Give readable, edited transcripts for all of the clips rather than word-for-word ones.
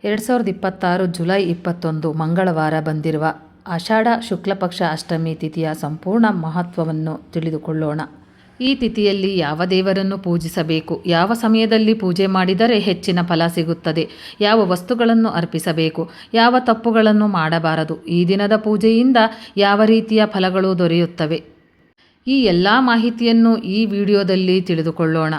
2026 July 21 ಮಂಗಳವಾರ ಬಂದಿರುವ ಆಷಾಢ ಶುಕ್ಲಪಕ್ಷ ಅಷ್ಟಮಿ ತಿಥಿಯ ಸಂಪೂರ್ಣ ಮಹತ್ವವನ್ನು ತಿಳಿದುಕೊಳ್ಳೋಣ. ಈ ತಿಥಿಯಲ್ಲಿ ಯಾವ ದೇವರನ್ನು ಪೂಜಿಸಬೇಕು, ಯಾವ ಸಮಯದಲ್ಲಿ ಪೂಜೆ ಮಾಡಿದರೆ ಹೆಚ್ಚಿನ ಫಲ ಸಿಗುತ್ತದೆ, ಯಾವ ವಸ್ತುಗಳನ್ನು ಅರ್ಪಿಸಬೇಕು, ಯಾವ ತಪ್ಪುಗಳನ್ನು ಮಾಡಬಾರದು, ಈ ದಿನದ ಪೂಜೆಯಿಂದ ಯಾವ ರೀತಿಯ ಫಲಗಳು ದೊರೆಯುತ್ತವೆ, ಈ ಎಲ್ಲ ಮಾಹಿತಿಯನ್ನು ಈ ವಿಡಿಯೋದಲ್ಲಿ ತಿಳಿದುಕೊಳ್ಳೋಣ.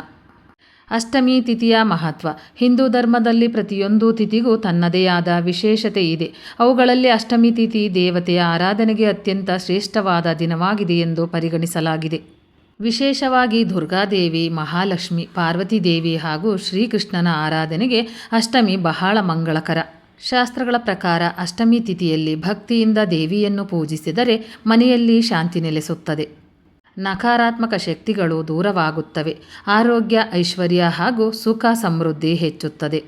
ಅಷ್ಟಮಿ ತಿಥಿಯ ಮಹತ್ವ. ಹಿಂದೂ ಧರ್ಮದಲ್ಲಿ ಪ್ರತಿಯೊಂದು ತಿಥಿಗೂ ತನ್ನದೇ ಆದ ವಿಶೇಷತೆ ಇದೆ. ಅವುಗಳಲ್ಲಿ ಅಷ್ಟಮಿ ತಿಥಿ ದೇವತೆಯ ಆರಾಧನೆಗೆ ಅತ್ಯಂತ ಶ್ರೇಷ್ಠವಾದ ದಿನವಾಗಿದೆ ಎಂದು ಪರಿಗಣಿಸಲಾಗಿದೆ. ವಿಶೇಷವಾಗಿ ದುರ್ಗಾದೇವಿ, ಮಹಾಲಕ್ಷ್ಮಿ, ಪಾರ್ವತಿ ದೇವಿ ಹಾಗೂ ಶ್ರೀಕೃಷ್ಣನ ಆರಾಧನೆಗೆ ಅಷ್ಟಮಿ ಬಹಳ ಮಂಗಳಕರ. ಶಾಸ್ತ್ರಗಳ ಪ್ರಕಾರ ಅಷ್ಟಮಿ ತಿಥಿಯಲ್ಲಿ ಭಕ್ತಿಯಿಂದ ದೇವಿಯನ್ನು ಪೂಜಿಸಿದರೆ ಮನೆಯಲ್ಲಿ ಶಾಂತಿ ನೆಲೆಸುತ್ತದೆ, ನಕಾರಾತ್ಮಕ ಶಕ್ತಿಗಳು ದೂರವಾಗುತ್ತವೆ, ಆರೋಗ್ಯ, ಐಶ್ವರ್ಯ ಹಾಗೂ ಸುಖ ಸಮೃದ್ಧಿ ಹೆಚ್ಚುತ್ತದೆ,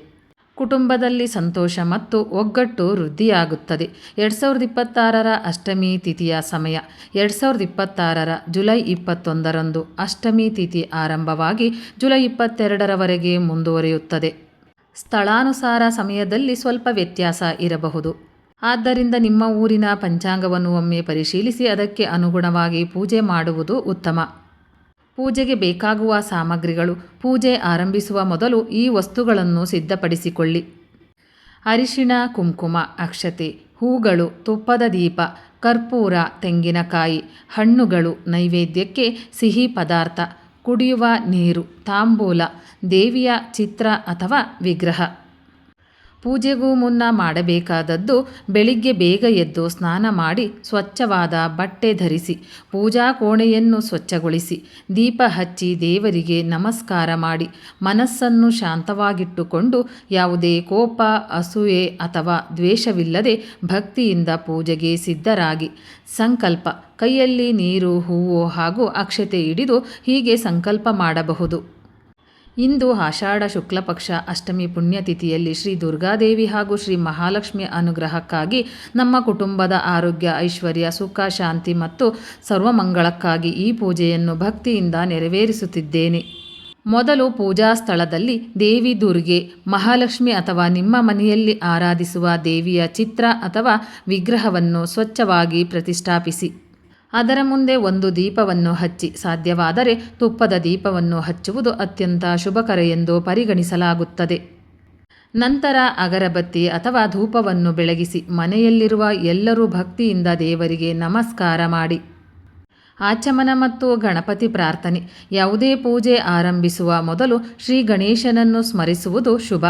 ಕುಟುಂಬದಲ್ಲಿ ಸಂತೋಷ ಮತ್ತು ಒಗ್ಗಟ್ಟು ವೃದ್ಧಿಯಾಗುತ್ತದೆ. 2026ರ ಅಷ್ಟಮಿ ತಿಥಿಯ ಸಮಯ. 2026ರ ಜುಲೈ 21ರಂದು ಅಷ್ಟಮಿ ತಿಥಿ ಆರಂಭವಾಗಿ ಜುಲೈ 22ರವರೆಗೆ ಮುಂದುವರಿಯುತ್ತದೆ. ಸ್ಥಳಾನುಸಾರ ಸಮಯದಲ್ಲಿ ಸ್ವಲ್ಪ ವ್ಯತ್ಯಾಸ ಇರಬಹುದು. ಆದ್ದರಿಂದ ನಿಮ್ಮ ಊರಿನ ಪಂಚಾಂಗವನ್ನು ಒಮ್ಮೆ ಪರಿಶೀಲಿಸಿ ಅದಕ್ಕೆ ಅನುಗುಣವಾಗಿ ಪೂಜೆ ಮಾಡುವುದು ಉತ್ತಮ. ಪೂಜೆಗೆ ಬೇಕಾಗುವ ಸಾಮಗ್ರಿಗಳು. ಪೂಜೆ ಆರಂಭಿಸುವ ಮೊದಲು ಈ ವಸ್ತುಗಳನ್ನು ಸಿದ್ಧಪಡಿಸಿಕೊಳ್ಳಿ: ಅರಿಶಿಣ, ಕುಂಕುಮ, ಅಕ್ಷತೆ, ಹೂಗಳು, ತುಪ್ಪದ ದೀಪ, ಕರ್ಪೂರ, ತೆಂಗಿನಕಾಯಿ, ಹಣ್ಣುಗಳು, ನೈವೇದ್ಯಕ್ಕೆ ಸಿಹಿ ಪದಾರ್ಥ, ಕುಡಿಯುವ ನೀರು, ತಾಂಬೂಲ, ದೇವಿಯ ಚಿತ್ರ ಅಥವಾ ವಿಗ್ರಹ. ಪೂಜೆಗೂ ಮುನ್ನ ಮಾಡಬೇಕಾದದ್ದು: ಬೆಳಿಗ್ಗೆ ಬೇಗ ಎದ್ದು ಸ್ನಾನ ಮಾಡಿ ಸ್ವಚ್ಛವಾದ ಬಟ್ಟೆ ಧರಿಸಿ ಪೂಜಾ ಕೋಣೆಯನ್ನು ಸ್ವಚ್ಛಗೊಳಿಸಿ ದೀಪ ಹಚ್ಚಿ ದೇವರಿಗೆ ನಮಸ್ಕಾರ ಮಾಡಿ ಮನಸ್ಸನ್ನು ಶಾಂತವಾಗಿಟ್ಟುಕೊಂಡು ಯಾವುದೇ ಕೋಪ, ಅಸೂಯೆ ಅಥವಾ ದ್ವೇಷವಿಲ್ಲದೆ ಭಕ್ತಿಯಿಂದ ಪೂಜೆಗೆ ಸಿದ್ಧರಾಗಿ ಸಂಕಲ್ಪ. ಕೈಯಲ್ಲಿ ನೀರು, ಹೂವು ಹಾಗೂ ಅಕ್ಷತೆ ಹಿಡಿದು ಹೀಗೆ ಸಂಕಲ್ಪ ಮಾಡಬಹುದು: ಇಂದು ಆಷಾಢ ಶುಕ್ಲಪಕ್ಷ ಅಷ್ಟಮಿ ಪುಣ್ಯತಿಥಿಯಲ್ಲಿ ಶ್ರೀ ದುರ್ಗಾದೇವಿ ಹಾಗೂ ಶ್ರೀ ಮಹಾಲಕ್ಷ್ಮಿಯ ಅನುಗ್ರಹಕ್ಕಾಗಿ, ನಮ್ಮ ಕುಟುಂಬದ ಆರೋಗ್ಯ, ಐಶ್ವರ್ಯ, ಸುಖ, ಶಾಂತಿ ಮತ್ತು ಸರ್ವಮಂಗಳಕ್ಕಾಗಿ ಈ ಪೂಜೆಯನ್ನು ಭಕ್ತಿಯಿಂದ ನೆರವೇರಿಸುತ್ತಿದ್ದೇನೆ. ಮೊದಲು ಪೂಜಾ ಸ್ಥಳದಲ್ಲಿ ದೇವಿ ದುರ್ಗೆ, ಮಹಾಲಕ್ಷ್ಮಿ ಅಥವಾ ನಿಮ್ಮ ಮನೆಯಲ್ಲಿ ಆರಾಧಿಸುವ ದೇವಿಯ ಚಿತ್ರ ಅಥವಾ ವಿಗ್ರಹವನ್ನು ಸ್ವಚ್ಛವಾಗಿ ಪ್ರತಿಷ್ಠಾಪಿಸಿ ಅದರ ಮುಂದೆ ಒಂದು ದೀಪವನ್ನು ಹಚ್ಚಿ, ಸಾಧ್ಯವಾದರೆ ತುಪ್ಪದ ದೀಪವನ್ನು ಹಚ್ಚುವುದು ಅತ್ಯಂತ ಶುಭಕರ ಎಂದು ಪರಿಗಣಿಸಲಾಗುತ್ತದೆ. ನಂತರ ಅಗರಬತ್ತಿ ಅಥವಾ ಧೂಪವನ್ನು ಬೆಳಗಿಸಿ ಮನೆಯಲ್ಲಿರುವ ಎಲ್ಲರೂ ಭಕ್ತಿಯಿಂದ ದೇವರಿಗೆ ನಮಸ್ಕಾರ ಮಾಡಿ ಆಚಮನ ಮತ್ತು ಗಣಪತಿ ಪ್ರಾರ್ಥನೆ. ಯಾವುದೇ ಪೂಜೆ ಆರಂಭಿಸುವ ಮೊದಲು ಶ್ರೀ ಗಣೇಶನನ್ನು ಸ್ಮರಿಸುವುದು ಶುಭ.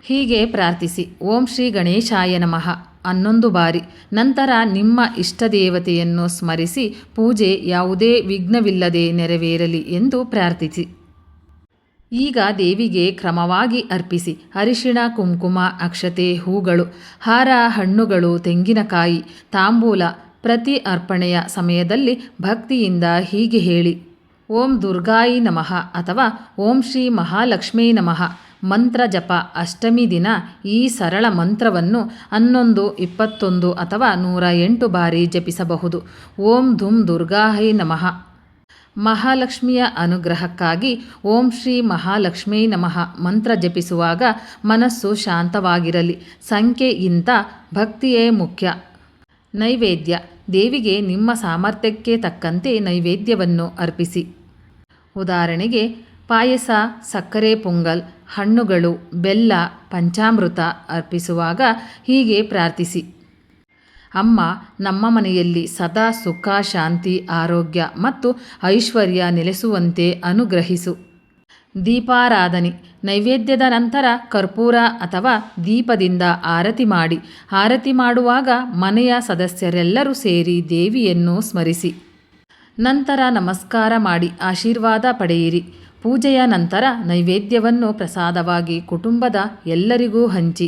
ಹೀಗೆ ಪ್ರಾರ್ಥಿಸಿ: ಓಂ ಶ್ರೀ ಗಣೇಶಾಯ ನಮಃ 11 ಬಾರಿ. ನಂತರ ನಿಮ್ಮ ಇಷ್ಟದೇವತೆಯನ್ನು ಸ್ಮರಿಸಿ ಪೂಜೆ ಯಾವುದೇ ವಿಘ್ನವಿಲ್ಲದೆ ನೆರವೇರಲಿ ಎಂದು ಪ್ರಾರ್ಥಿಸಿ. ಈಗ ದೇವಿಗೆ ಕ್ರಮವಾಗಿ ಅರ್ಪಿಸಿ: ಅರಿಶಿಣ, ಕುಂಕುಮ, ಅಕ್ಷತೆ, ಹೂಗಳು, ಹಾರ, ಹಣ್ಣುಗಳು, ತೆಂಗಿನಕಾಯಿ, ತಾಂಬೂಲ. ಪ್ರತಿ ಅರ್ಪಣೆಯ ಸಮಯದಲ್ಲಿ ಭಕ್ತಿಯಿಂದ ಹೀಗೆ ಹೇಳಿ: ಓಂ ದುರ್ಗಾಯಿ ನಮಃ ಅಥವಾ ಓಂ ಶ್ರೀ ಮಹಾಲಕ್ಷ್ಮೀ ನಮಃ. ಮಂತ್ರ ಜಪ. ಅಷ್ಟಮಿ ದಿನ ಈ ಸರಳ ಮಂತ್ರವನ್ನು 11, 21 ಅಥವಾ 108 ಬಾರಿ ಜಪಿಸಬಹುದು. ಓಂ ಧುಂ ದುರ್ಗಾಹೈ ನಮಃ. ಮಹಾಲಕ್ಷ್ಮಿಯ ಅನುಗ್ರಹಕ್ಕಾಗಿ ಓಂ ಶ್ರೀ ಮಹಾಲಕ್ಷ್ಮೀ ನಮಃ ಮಂತ್ರ ಜಪಿಸುವಾಗ ಮನಸ್ಸು ಶಾಂತವಾಗಿರಲಿ. ಸಂಖ್ಯೆಗಿಂತ ಭಕ್ತಿಯೇ ಮುಖ್ಯ. ನೈವೇದ್ಯ. ದೇವಿಗೆ ನಿಮ್ಮ ಸಾಮರ್ಥ್ಯಕ್ಕೆ ತಕ್ಕಂತೆ ನೈವೇದ್ಯವನ್ನು ಅರ್ಪಿಸಿ. ಉದಾಹರಣೆಗೆ ಪಾಯಸ, ಸಕ್ಕರೆ ಪೊಂಗಲ್, ಹಣ್ಣುಗಳು, ಬೆಲ್ಲ, ಪಂಚಾಮೃತ. ಅರ್ಪಿಸುವಾಗ ಹೀಗೆ ಪ್ರಾರ್ಥಿಸಿ: ಅಮ್ಮ, ನಮ್ಮ ಮನೆಯಲ್ಲಿ ಸದಾ ಸುಖ, ಶಾಂತಿ, ಆರೋಗ್ಯ ಮತ್ತು ಐಶ್ವರ್ಯ ನೆಲೆಸುವಂತೆ ಅನುಗ್ರಹಿಸು. ದೀಪಾರಾಧನೆ. ನೈವೇದ್ಯದ ನಂತರ ಕರ್ಪೂರ ಅಥವಾ ದೀಪದಿಂದ ಆರತಿ ಮಾಡಿ. ಆರತಿ ಮಾಡುವಾಗ ಮನೆಯ ಸದಸ್ಯರೆಲ್ಲರೂ ಸೇರಿ ದೇವಿಯನ್ನು ಸ್ಮರಿಸಿ. ನಂತರ ನಮಸ್ಕಾರ ಮಾಡಿ ಆಶೀರ್ವಾದ ಪಡೆಯಿರಿ. ಪೂಜೆಯ ನಂತರ ನೈವೇದ್ಯವನ್ನು ಪ್ರಸಾದವಾಗಿ ಕುಟುಂಬದ ಎಲ್ಲರಿಗೂ ಹಂಚಿ.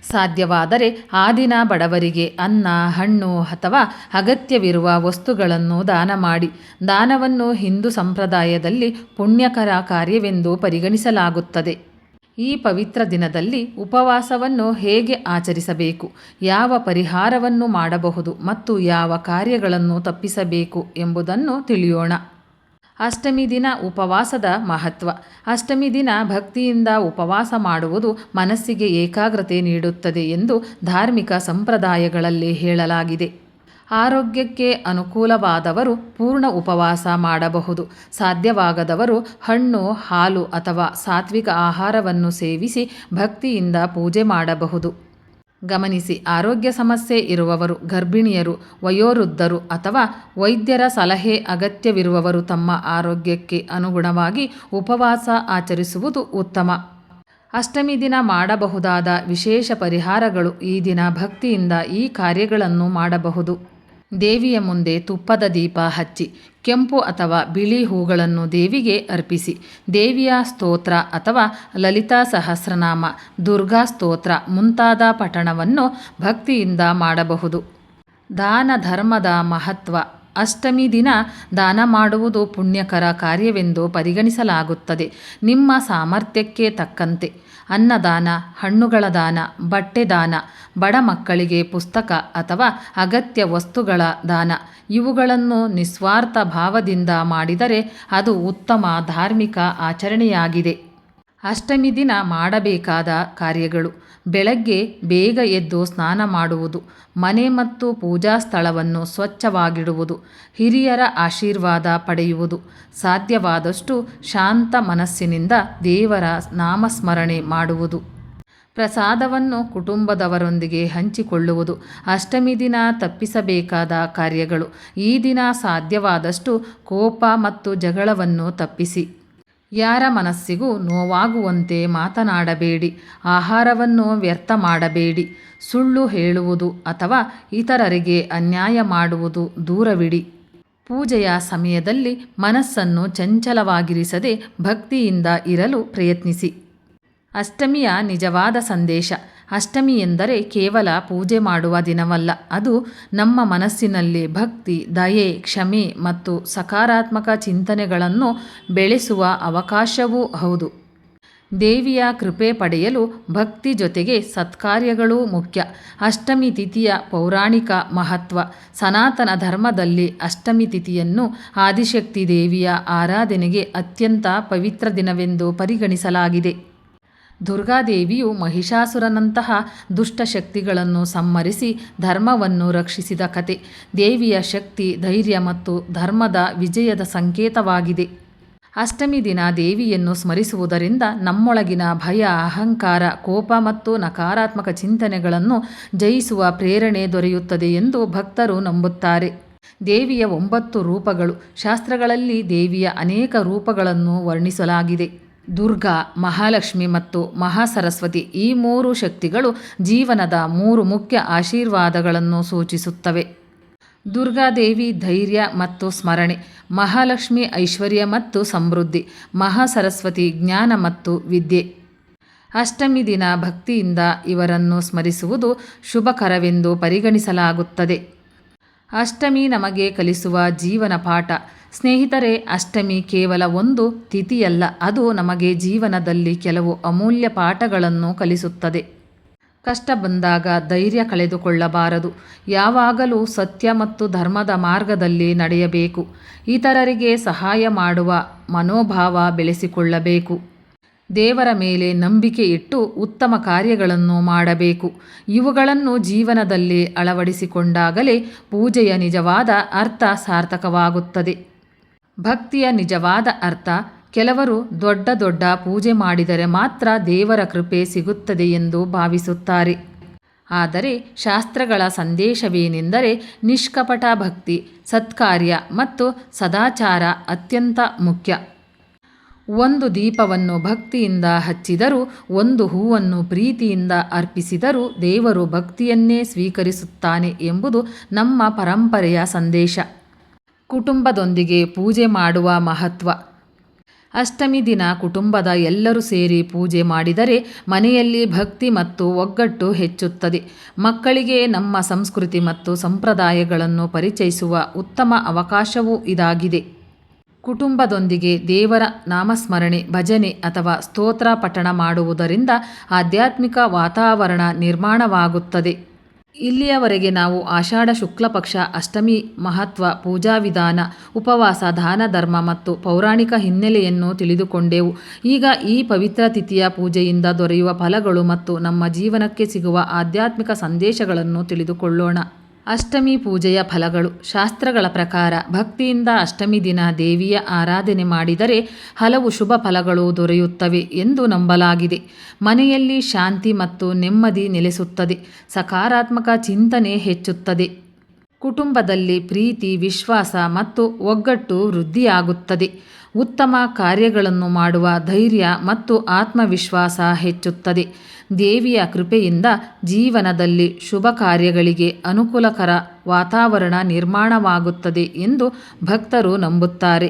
ಸಾಧ್ಯವಾದರೆ ಆ ದಿನ ಬಡವರಿಗೆ ಅನ್ನ, ಹಣ್ಣು ಅಥವಾ ಅಗತ್ಯವಿರುವ ವಸ್ತುಗಳನ್ನು ದಾನ ಮಾಡಿ. ದಾನವನ್ನು ಹಿಂದೂ ಸಂಪ್ರದಾಯದಲ್ಲಿ ಪುಣ್ಯಕರ ಕಾರ್ಯವೆಂದು ಪರಿಗಣಿಸಲಾಗುತ್ತದೆ. ಈ ಪವಿತ್ರ ದಿನದಲ್ಲಿ ಉಪವಾಸವನ್ನು ಹೇಗೆ ಆಚರಿಸಬೇಕು, ಯಾವ ಪರಿಹಾರವನ್ನು ಮಾಡಬಹುದು ಮತ್ತು ಯಾವ ಕಾರ್ಯಗಳನ್ನು ತಪ್ಪಿಸಬೇಕು ಎಂಬುದನ್ನು ತಿಳಿಯೋಣ. ಅಷ್ಟಮಿ ದಿನ ಉಪವಾಸದ ಮಹತ್ವ. ಅಷ್ಟಮಿ ದಿನ ಭಕ್ತಿಯಿಂದ ಉಪವಾಸ ಮಾಡುವುದು ಮನಸ್ಸಿಗೆ ಏಕಾಗ್ರತೆ ನೀಡುತ್ತದೆ ಎಂದು ಧಾರ್ಮಿಕ ಸಂಪ್ರದಾಯಗಳಲ್ಲಿ ಹೇಳಲಾಗಿದೆ. ಆರೋಗ್ಯಕ್ಕೆ ಅನುಕೂಲವಾದವರು ಪೂರ್ಣ ಉಪವಾಸ ಮಾಡಬಹುದು. ಸಾಧ್ಯವಾಗದವರು ಹಣ್ಣು, ಹಾಲು ಅಥವಾ ಸಾತ್ವಿಕ ಆಹಾರವನ್ನು ಸೇವಿಸಿ ಭಕ್ತಿಯಿಂದ ಪೂಜೆ ಮಾಡಬಹುದು. ಗಮನಿಸಿ, ಆರೋಗ್ಯ ಸಮಸ್ಯೆ ಇರುವವರು, ಗರ್ಭಿಣಿಯರು, ವಯೋವೃದ್ಧರು ಅಥವಾ ವೈದ್ಯರ ಸಲಹೆ ಅಗತ್ಯವಿರುವವರು ತಮ್ಮ ಆರೋಗ್ಯಕ್ಕೆ ಅನುಗುಣವಾಗಿ ಉಪವಾಸ ಆಚರಿಸುವುದು ಉತ್ತಮ. ಅಷ್ಟಮಿ ದಿನ ಮಾಡಬಹುದಾದ ವಿಶೇಷ ಪರಿಹಾರಗಳು. ಈ ದಿನ ಭಕ್ತಿಯಿಂದ ಈ ಕಾರ್ಯಗಳನ್ನು ಮಾಡಬಹುದು. ದೇವಿಯ ಮುಂದೆ ತುಪ್ಪದ ದೀಪ ಹಚ್ಚಿ ಕೆಂಪು ಅಥವಾ ಬಿಳಿ ಹೂಗಳನ್ನು ದೇವಿಗೆ ಅರ್ಪಿಸಿ ದೇವಿಯ ಸ್ತೋತ್ರ ಅಥವಾ ಲಲಿತಾ ಸಹಸ್ರನಾಮ, ದುರ್ಗಾ ಸ್ತೋತ್ರ ಮುಂತಾದ ಪಠಣವನ್ನು ಭಕ್ತಿಯಿಂದ ಮಾಡಬಹುದು. ದಾನ ಧರ್ಮದ ಮಹತ್ವ. ಅಷ್ಟಮಿ ದಿನ ದಾನ ಮಾಡುವುದು ಪುಣ್ಯಕರ ಕಾರ್ಯವೆಂದು ಪರಿಗಣಿಸಲಾಗುತ್ತದೆ. ನಿಮ್ಮ ಸಾಮರ್ಥ್ಯಕ್ಕೆ ತಕ್ಕಂತೆ ಅನ್ನದಾನ, ಹಣ್ಣುಗಳ ದಾನ, ಬಟ್ಟೆ ದಾನ, ಬಡ ಮಕ್ಕಳಿಗೆ ಪುಸ್ತಕ ಅಥವಾ ಅಗತ್ಯ ವಸ್ತುಗಳ ದಾನ ಇವುಗಳನ್ನು ನಿಸ್ವಾರ್ಥ ಭಾವದಿಂದ ಮಾಡಿದರೆ ಅದು ಉತ್ತಮ ಧಾರ್ಮಿಕ ಆಚರಣೆಯಾಗಿದೆ. ಅಷ್ಟಮಿ ದಿನ ಮಾಡಬೇಕಾದ ಕಾರ್ಯಗಳು. ಬೆಳಗ್ಗೆ ಬೇಗ ಎದ್ದು ಸ್ನಾನ ಮಾಡುವುದು, ಮನೆ ಮತ್ತು ಪೂಜಾ ಸ್ಥಳವನ್ನು ಸ್ವಚ್ಛವಾಗಿಡುವುದು, ಹಿರಿಯರ ಆಶೀರ್ವಾದ ಪಡೆಯುವುದು, ಸಾಧ್ಯವಾದಷ್ಟು ಶಾಂತ ಮನಸ್ಸಿನಿಂದ ದೇವರ ನಾಮಸ್ಮರಣೆ ಮಾಡುವುದು, ಪ್ರಸಾದವನ್ನು ಕುಟುಂಬದವರೊಂದಿಗೆ ಹಂಚಿಕೊಳ್ಳುವುದು. ಅಷ್ಟಮಿ ದಿನ ತಪ್ಪಿಸಬೇಕಾದ ಕಾರ್ಯಗಳು. ಈ ದಿನ ಸಾಧ್ಯವಾದಷ್ಟು ಕೋಪ ಮತ್ತು ಜಗಳವನ್ನು ತಪ್ಪಿಸಿ. ಯಾರ ಮನಸ್ಸಿಗೂ ನೋವಾಗುವಂತೆ ಮಾತನಾಡಬೇಡಿ. ಆಹಾರವನ್ನು ವ್ಯರ್ಥ ಮಾಡಬೇಡಿ. ಸುಳ್ಳು ಹೇಳುವುದು ಅಥವಾ ಇತರರಿಗೆ ಅನ್ಯಾಯ ಮಾಡುವುದು ದೂರವಿಡಿ. ಪೂಜೆಯ ಸಮಯದಲ್ಲಿ ಮನಸ್ಸನ್ನು ಚಂಚಲವಾಗಿರಿಸದೆ ಭಕ್ತಿಯಿಂದ ಇರಲು ಪ್ರಯತ್ನಿಸಿ. ಅಷ್ಟಮಿಯ ನಿಜವಾದ ಸಂದೇಶ. ಅಷ್ಟಮಿ ಎಂದರೆ ಕೇವಲ ಪೂಜೆ ಮಾಡುವ ದಿನವಲ್ಲ, ಅದು ನಮ್ಮ ಮನಸ್ಸಿನಲ್ಲಿ ಭಕ್ತಿ, ದಯೆ, ಕ್ಷಮೆ ಮತ್ತು ಸಕಾರಾತ್ಮಕ ಚಿಂತನೆಗಳನ್ನು ಬೆಳೆಸುವ ಅವಕಾಶವೂ ಹೌದು. ದೇವಿಯ ಕೃಪೆ ಪಡೆಯಲು ಭಕ್ತಿ ಜೊತೆಗೆ ಸತ್ಕಾರ್ಯಗಳೂ ಮುಖ್ಯ. ಅಷ್ಟಮಿ ತಿಥಿಯ ಪೌರಾಣಿಕ ಮಹತ್ವ. ಸನಾತನ ಧರ್ಮದಲ್ಲಿ ಅಷ್ಟಮಿ ತಿಥಿಯನ್ನು ಆದಿಶಕ್ತಿ ದೇವಿಯ ಆರಾಧನೆಗೆ ಅತ್ಯಂತ ಪವಿತ್ರ ದಿನವೆಂದು ಪರಿಗಣಿಸಲಾಗಿದೆ. ದುರ್ಗಾದೇವಿಯು ಮಹಿಷಾಸುರನಂತಹ ದುಷ್ಟಶಕ್ತಿಗಳನ್ನು ಸಂಹರಿಸಿ ಧರ್ಮವನ್ನು ರಕ್ಷಿಸಿದ ಕತೆ. ದೇವಿಯ ಶಕ್ತಿ, ಧೈರ್ಯ ಮತ್ತು ಧರ್ಮದ ವಿಜಯದ ಸಂಕೇತವಾಗಿದೆ. ಅಷ್ಟಮಿ ದಿನ ದೇವಿಯನ್ನು ಸ್ಮರಿಸುವುದರಿಂದ ನಮ್ಮೊಳಗಿನ ಭಯ, ಅಹಂಕಾರ, ಕೋಪ ಮತ್ತು ನಕಾರಾತ್ಮಕ ಚಿಂತನೆಗಳನ್ನು ಜಯಿಸುವ ಪ್ರೇರಣೆ ದೊರೆಯುತ್ತದೆ ಎಂದು ಭಕ್ತರು ನಂಬುತ್ತಾರೆ. ದೇವಿಯ 9 ರೂಪಗಳು. ಶಾಸ್ತ್ರಗಳಲ್ಲಿ ದೇವಿಯ ಅನೇಕ ರೂಪಗಳನ್ನು ವರ್ಣಿಸಲಾಗಿದೆ. ದುರ್ಗಾ, ಮಹಾಲಕ್ಷ್ಮಿ ಮತ್ತು ಮಹಾಸರಸ್ವತಿ ಈ 3 ಶಕ್ತಿಗಳು ಜೀವನದ 3 ಮುಖ್ಯ ಆಶೀರ್ವಾದಗಳನ್ನು ಸೂಚಿಸುತ್ತವೆ. ದುರ್ಗಾದೇವಿ ಧೈರ್ಯ ಮತ್ತು ಸ್ಮರಣೆ, ಮಹಾಲಕ್ಷ್ಮಿ ಐಶ್ವರ್ಯ ಮತ್ತು ಸಮೃದ್ಧಿ, ಮಹಾಸರಸ್ವತಿ ಜ್ಞಾನ ಮತ್ತು ವಿದ್ಯೆ. ಅಷ್ಟಮಿ ದಿನ ಭಕ್ತಿಯಿಂದ ಇವರನ್ನು ಸ್ಮರಿಸುವುದು ಶುಭಕರವೆಂದು ಪರಿಗಣಿಸಲಾಗುತ್ತದೆ. ಅಷ್ಟಮಿ ನಮಗೆ ಕಲಿಸುವ ಜೀವನ ಪಾಠ. ಸ್ನೇಹಿತರೆ, ಅಷ್ಟಮಿ ಕೇವಲ ಒಂದು ತಿಥಿಯಲ್ಲ, ಅದು ನಮಗೆ ಜೀವನದಲ್ಲಿ ಕೆಲವು ಅಮೂಲ್ಯ ಪಾಠಗಳನ್ನು ಕಲಿಸುತ್ತದೆ. ಕಷ್ಟ ಬಂದಾಗ ಧೈರ್ಯ ಕಳೆದುಕೊಳ್ಳಬಾರದು. ಯಾವಾಗಲೂ ಸತ್ಯ ಮತ್ತು ಧರ್ಮದ ಮಾರ್ಗದಲ್ಲಿ ನಡೆಯಬೇಕು. ಇತರರಿಗೆ ಸಹಾಯ ಮಾಡುವ ಮನೋಭಾವ ಬೆಳೆಸಿಕೊಳ್ಳಬೇಕು. ದೇವರ ಮೇಲೆ ನಂಬಿಕೆ ಇಟ್ಟು ಉತ್ತಮ ಕಾರ್ಯಗಳನ್ನು ಮಾಡಬೇಕು. ಇವುಗಳನ್ನು ಜೀವನದಲ್ಲಿ ಅಳವಡಿಸಿಕೊಂಡಾಗಲೇ ಪೂಜೆಯ ನಿಜವಾದ ಅರ್ಥ ಸಾರ್ಥಕವಾಗುತ್ತದೆ. ಭಕ್ತಿಯ ನಿಜವಾದ ಅರ್ಥ. ಕೆಲವರು ದೊಡ್ಡ ದೊಡ್ಡ ಪೂಜೆ ಮಾಡಿದರೆ ಮಾತ್ರ ದೇವರ ಕೃಪೆ ಸಿಗುತ್ತದೆ ಎಂದು ಭಾವಿಸುತ್ತಾರೆ. ಆದರೆ ಶಾಸ್ತ್ರಗಳ ಸಂದೇಶವೇನೆಂದರೆ ನಿಷ್ಕಪಟ ಭಕ್ತಿ, ಸತ್ಕಾರ್ಯ ಮತ್ತು ಸದಾಚಾರ ಅತ್ಯಂತ ಮುಖ್ಯ. ಒಂದು ದೀಪವನ್ನು ಭಕ್ತಿಯಿಂದ ಹಚ್ಚಿದರೂ, ಒಂದು ಹೂವನ್ನು ಪ್ರೀತಿಯಿಂದ ಅರ್ಪಿಸಿದರೂ ದೇವರು ಭಕ್ತಿಯನ್ನೇ ಸ್ವೀಕರಿಸುತ್ತಾನೆ ಎಂಬುದು ನಮ್ಮ ಪರಂಪರೆಯ ಸಂದೇಶ. ಕುಟುಂಬದೊಂದಿಗೆ ಪೂಜೆ ಮಾಡುವ ಮಹತ್ವ. ಅಷ್ಟಮಿ ದಿನ ಕುಟುಂಬದ ಎಲ್ಲರೂ ಸೇರಿ ಪೂಜೆ ಮಾಡಿದರೆ ಮನೆಯಲ್ಲಿ ಭಕ್ತಿ ಮತ್ತು ಒಗ್ಗಟ್ಟು ಹೆಚ್ಚುತ್ತದೆ. ಮಕ್ಕಳಿಗೆ ನಮ್ಮ ಸಂಸ್ಕೃತಿ ಮತ್ತು ಸಂಪ್ರದಾಯಗಳನ್ನು ಪರಿಚಯಿಸುವ ಉತ್ತಮ ಅವಕಾಶವೂ ಇದಾಗಿದೆ. ಕುಟುಂಬದೊಂದಿಗೆ ದೇವರ ನಾಮಸ್ಮರಣೆ, ಭಜನೆ ಅಥವಾ ಸ್ತೋತ್ರ ಪಠಣ ಮಾಡುವುದರಿಂದ ಆಧ್ಯಾತ್ಮಿಕ ವಾತಾವರಣ ನಿರ್ಮಾಣವಾಗುತ್ತದೆ. ಇಲ್ಲಿಯವರೆಗೆ ನಾವು ಆಷಾಢ ಶುಕ್ಲ ಪಕ್ಷ ಅಷ್ಟಮಿ ಮಹತ್ವ, ಪೂಜಾ ವಿಧಾನ, ಉಪವಾಸ, ದಾನ ಧರ್ಮ ಮತ್ತು ಪೌರಾಣಿಕ ಹಿನ್ನೆಲೆಯನ್ನು ತಿಳಿದುಕೊಂಡೆವು. ಈಗ ಈ ಪವಿತ್ರ ತಿಥಿಯ ಪೂಜೆಯಿಂದ ದೊರೆಯುವ ಫಲಗಳು ಮತ್ತು ನಮ್ಮ ಜೀವನಕ್ಕೆ ಸಿಗುವ ಆಧ್ಯಾತ್ಮಿಕ ಸಂದೇಶಗಳನ್ನು ತಿಳಿದುಕೊಳ್ಳೋಣ. ಅಷ್ಟಮಿ ಪೂಜೆಯ ಫಲಗಳು. ಶಾಸ್ತ್ರಗಳ ಪ್ರಕಾರ ಭಕ್ತಿಯಿಂದ ಅಷ್ಟಮಿ ದಿನ ದೇವಿಯ ಆರಾಧನೆ ಮಾಡಿದರೆ ಹಲವು ಶುಭ ಫಲಗಳು ದೊರೆಯುತ್ತವೆ ಎಂದು ನಂಬಲಾಗಿದೆ. ಮನೆಯಲ್ಲಿ ಶಾಂತಿ ಮತ್ತು ನೆಮ್ಮದಿ ನೆಲೆಸುತ್ತದೆ. ಸಕಾರಾತ್ಮಕ ಚಿಂತನೆ ಹೆಚ್ಚುತ್ತದೆ. ಕುಟುಂಬದಲ್ಲಿ ಪ್ರೀತಿ, ವಿಶ್ವಾಸ ಮತ್ತು ಒಗ್ಗಟ್ಟು ವೃದ್ಧಿಯಾಗುತ್ತದೆ. ಉತ್ತಮ ಕಾರ್ಯಗಳನ್ನು ಮಾಡುವ ಧೈರ್ಯ ಮತ್ತು ಆತ್ಮವಿಶ್ವಾಸ ಹೆಚ್ಚುತ್ತದೆ. ದೇವಿಯ ಕೃಪೆಯಿಂದ ಜೀವನದಲ್ಲಿ ಶುಭ ಕಾರ್ಯಗಳಿಗೆ ಅನುಕೂಲಕರ ವಾತಾವರಣ ನಿರ್ಮಾಣವಾಗುತ್ತದೆ ಎಂದು ಭಕ್ತರು ನಂಬುತ್ತಾರೆ.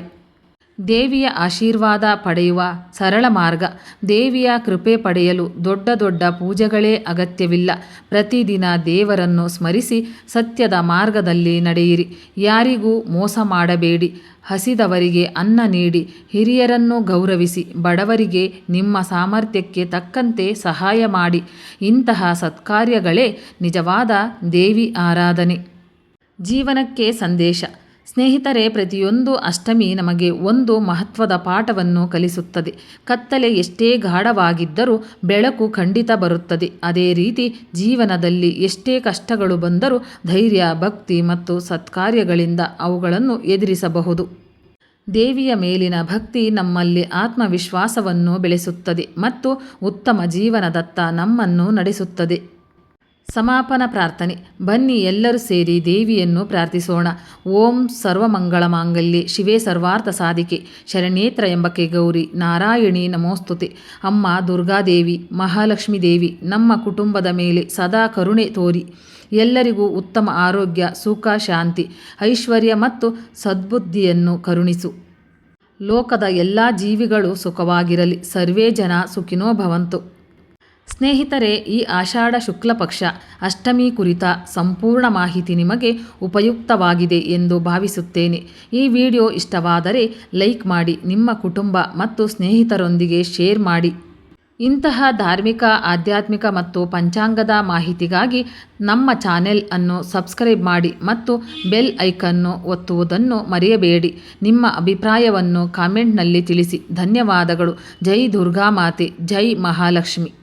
ದೇವಿಯ ಆಶೀರ್ವಾದ ಪಡೆಯುವ ಸರಳ ಮಾರ್ಗ. ದೇವಿಯ ಕೃಪೆ ಪಡೆಯಲು ದೊಡ್ಡ ದೊಡ್ಡ ಪೂಜೆಗಳೇ ಅಗತ್ಯವಿಲ್ಲ. ಪ್ರತಿದಿನ ದೇವರನ್ನು ಸ್ಮರಿಸಿ ಸತ್ಯದ ಮಾರ್ಗದಲ್ಲಿ ನಡೆಯಿರಿ. ಯಾರಿಗೂ ಮೋಸ ಮಾಡಬೇಡಿ. ಹಸಿದವರಿಗೆ ಅನ್ನ ನೀಡಿ. ಹಿರಿಯರನ್ನು ಗೌರವಿಸಿ. ಬಡವರಿಗೆ ನಿಮ್ಮ ಸಾಮರ್ಥ್ಯಕ್ಕೆ ತಕ್ಕಂತೆ ಸಹಾಯ ಮಾಡಿ. ಇಂತಹ ಸತ್ಕಾರ್ಯಗಳೇ ನಿಜವಾದ ದೇವಿ ಆರಾಧನೆ. ಜೀವನಕ್ಕೆ ಸಂದೇಶ. ಸ್ನೇಹಿತರೆ, ಪ್ರತಿಯೊಂದು ಅಷ್ಟಮಿ ನಮಗೆ ಒಂದು ಮಹತ್ವದ ಪಾಠವನ್ನು ಕಲಿಸುತ್ತದೆ. ಕತ್ತಲೆ ಎಷ್ಟೇ ಗಾಢವಾಗಿದ್ದರೂ ಬೆಳಕು ಖಂಡಿತ ಬರುತ್ತದೆ. ಅದೇ ರೀತಿ ಜೀವನದಲ್ಲಿ ಎಷ್ಟೇ ಕಷ್ಟಗಳು ಬಂದರೂ ಧೈರ್ಯ, ಭಕ್ತಿ ಮತ್ತು ಸತ್ಕಾರ್ಯಗಳಿಂದ ಅವುಗಳನ್ನು ಎದುರಿಸಬಹುದು. ದೇವಿಯ ಮೇಲಿನ ಭಕ್ತಿ ನಮ್ಮಲ್ಲಿ ಆತ್ಮವಿಶ್ವಾಸವನ್ನು ಬೆಳೆಸುತ್ತದೆ ಮತ್ತು ಉತ್ತಮ ಜೀವನದತ್ತ ನಮ್ಮನ್ನು ನಡೆಸುತ್ತದೆ. ಸಮಾಪನ ಪ್ರಾರ್ಥನೆ. ಬನ್ನಿ ಎಲ್ಲರೂ ಸೇರಿ ದೇವಿಯನ್ನು ಪ್ರಾರ್ಥಿಸೋಣ. ಓಂ ಸರ್ವಮಂಗಳ ಮಾಂಗಲ್ಯೆ ಶಿವೆ ಸರ್ವಾರ್ಥ ಸಾಧಿಕೆ ಶರಣ್ಯೇ ತ್ರ್ಯಂಬಕೆ ಗೌರಿ ನಾರಾಯಣಿ ನಮೋಸ್ತುತೆ. ಅಮ್ಮ ದುರ್ಗಾದೇವಿ, ಮಹಾಲಕ್ಷ್ಮೀ ದೇವಿ, ನಮ್ಮ ಕುಟುಂಬದ ಮೇಲೆ ಸದಾ ಕರುಣೆ ತೋರಿ. ಎಲ್ಲರಿಗೂ ಉತ್ತಮ ಆರೋಗ್ಯ, ಸುಖ, ಶಾಂತಿ, ಐಶ್ವರ್ಯ ಮತ್ತು ಸದ್ಬುದ್ಧಿಯನ್ನು ಕರುಣಿಸು. ಲೋಕದ ಎಲ್ಲ ಜೀವಿಗಳು ಸುಖವಾಗಿರಲಿ. ಸರ್ವೇ ಜನ ಸುಖಿನೋ ಭವಂತು. ಸ್ನೇಹಿತರೆ, ಈ ಆಷಾಢ ಶುಕ್ಲ ಪಕ್ಷ ಅಷ್ಟಮಿ ಕುರಿತ ಸಂಪೂರ್ಣ ಮಾಹಿತಿ ನಿಮಗೆ ಉಪಯುಕ್ತವಾಗಿದೆ ಎಂದು ಭಾವಿಸುತ್ತೇನೆ. ಈ ವಿಡಿಯೋ ಇಷ್ಟವಾದರೆ ಲೈಕ್ ಮಾಡಿ, ನಿಮ್ಮ ಕುಟುಂಬ ಮತ್ತು ಸ್ನೇಹಿತರೊಂದಿಗೆ ಶೇರ್ ಮಾಡಿ. ಇಂತಹ ಧಾರ್ಮಿಕ, ಆಧ್ಯಾತ್ಮಿಕ ಮತ್ತು ಪಂಚಾಂಗದ ಮಾಹಿತಿಗಾಗಿ ನಮ್ಮ ಚಾನೆಲ್ ಅನ್ನು ಸಬ್ಸ್ಕ್ರೈಬ್ ಮಾಡಿ ಮತ್ತು ಬೆಲ್ ಐಕನ್ನು ಒತ್ತುವುದನ್ನು ಮರೆಯಬೇಡಿ. ನಿಮ್ಮ ಅಭಿಪ್ರಾಯವನ್ನು ಕಾಮೆಂಟ್ನಲ್ಲಿ ತಿಳಿಸಿ. ಧನ್ಯವಾದಗಳು. ಜೈ ದುರ್ಗಾಮಾತೆ, ಜೈ ಮಹಾಲಕ್ಷ್ಮಿ.